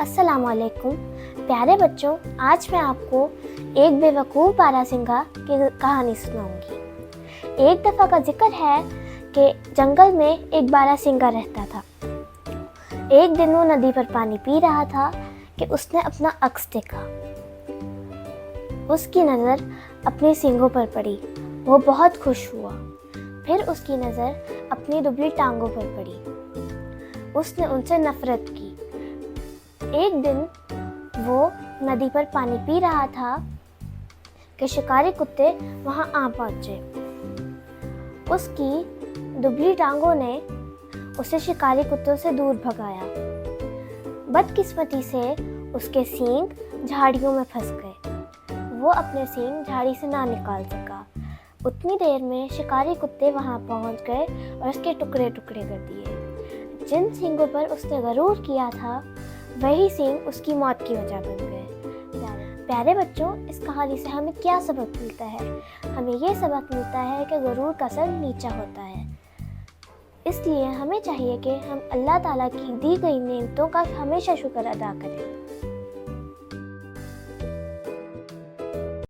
अस्सलामुअलैकुम प्यारे बच्चों, आज मैं आपको एक बेवकूफ़ बारहसिंगा की कहानी सुनाऊंगी। एक दफ़ा का जिक्र है कि जंगल में एक बारहसिंगा रहता था। एक दिन वो नदी पर पानी पी रहा था कि उसने अपना अक्स देखा। उसकी नज़र अपने सींगों पर पड़ी। वो बहुत खुश हुआ। फिर उसकी नज़र अपनी दुबली टांगों पर पड़ी। उसने उनसे नफ़रत की। एक दिन वो नदी पर पानी पी रहा था कि शिकारी कुत्ते वहां आ पहुंचे। उसकी दुबली टांगों ने उसे शिकारी कुत्तों से दूर भगाया। बदकिस्मती से उसके सींग झाड़ियों में फंस गए। वो अपने सींग झाड़ी से ना निकाल सका। उतनी देर में शिकारी कुत्ते वहां पहुंच गए और उसके टुकड़े टुकड़े कर दिए। जिन सींगों पर उसने गरूर किया था वही सींग उसकी मौत की वजह बन गए। प्यारे बच्चों, इस कहानी से हमें क्या सबक मिलता है? हमें ये सबक मिलता है कि गरूर का सर नीचा होता है। इसलिए हमें चाहिए कि हम अल्लाह ताला की दी गई नेमतों का हमेशा शुक्र अदा करें।